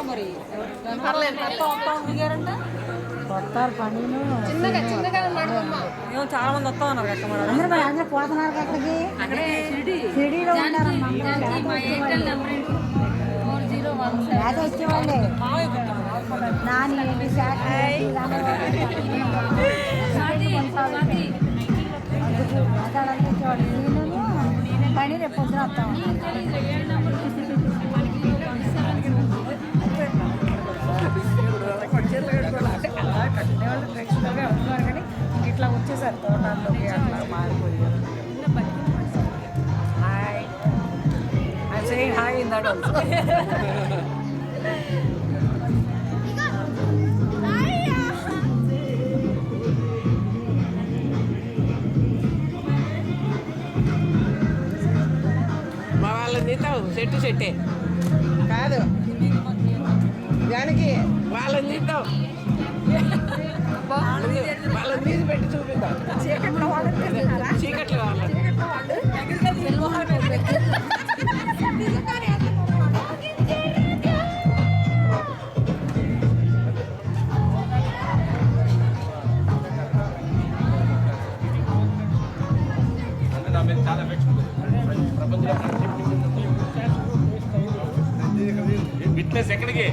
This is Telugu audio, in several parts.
మరి కొత్తారు పనులు చాలా మంది వస్తా ఉన్నారు అక్క మరి అందరూ పోతున్నారు అక్కడికి షిరిడీలో ఉన్నారమ్మా వచ్చేవాళ్ళే నాని పని రేపు పొద్దున వస్తాం కానీ ఇట్లా వచ్చేసారు తోటల్లోకి అట్లా మారిపోయారు hi I saying hi in that also మా వాళ్ళని తీస్తావు చెట్టే కాదు దానికి వాళ్ళని తీద్దాం వాళ్ళని తీసి పెట్టి చూపిద్దాం చీకట్లో వాళ్ళని విట్నెస్ ఎక్కడికి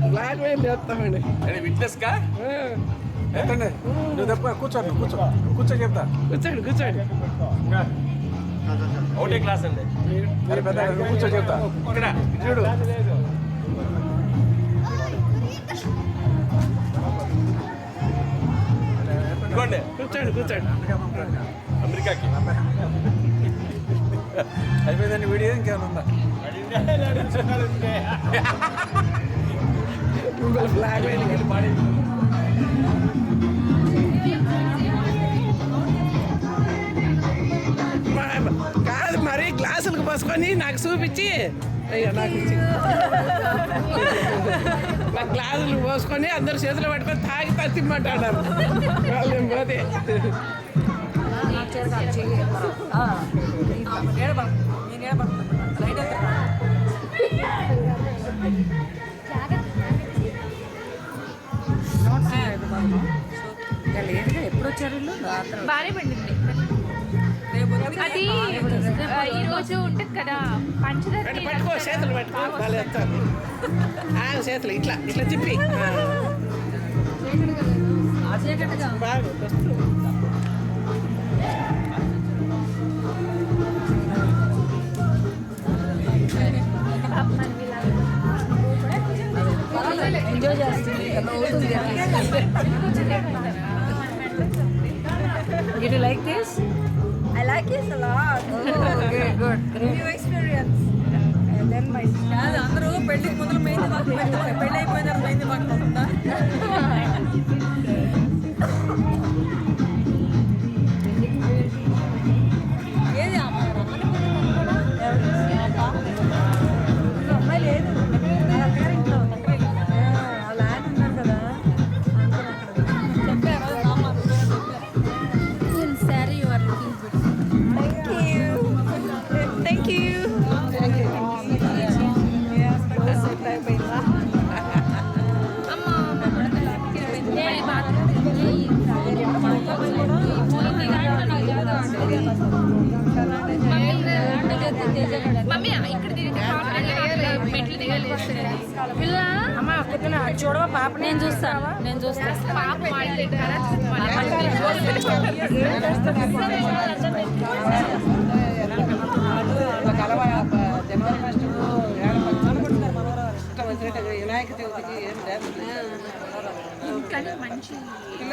బ్లాక్ మెయిల్ చేస్తామండి విట్నెస్ కా ఎత్తండి నువ్వు తప్ప కూర్చోండి కూర్చో చెప్తా కూర్చోండి ఒకటే క్లాస్ అండి మరి పెద్ద కూర్చో చెప్తా ఇక్కడ చూడు ఇదిగోండి కూర్చోండి అమెరికాకి అయిపోయిందండి వీడియో ఇంకేమైనా ఉందా బ్లాక్ మెయిల్ కాదు మరి గ్లాసులకు పోసుకొని నాకు చూపించి అయ్యో నాకు ఇచ్చి నాకు గ్లాసులు పోసుకొని అందరు చేతులు పట్టుకొని తాగి తత్తిమ్మంటాడారు వాళ్ళు పోతే ఎప్పుడు వచ్చారు బాగానే పండింది అది ఈ రోజు ఉంటుంది కదా పంచదార పట్టుకో చేతులు పట్టుకో వాళ్ళు వస్తారు చేతులు ఇట్లా తిప్పి బాగా ఎంజాయ్ చేస్తుంది Did you like this? I like it a lot. Okay, good. New experience. And then my అందరూ పెళ్లికి ముందు మెయింది మాకు పెళ్ళి అయిపోయిన మెయింది మాకు వస్తుందా ఏది అమ్మాయి లేదు ఇంట్లో వాళ్ళ ఆయన ఉన్నారు కదా sorry you are looking good thank you mummy ఇక్కడ మెట్లు దిగాలి అమ్మ పొద్దున చూడవా పాప నేను చూస్తాను పాప జనవరి ఫస్ట్ వినాయక చవితికి ఏం లేదు కానీ మంచి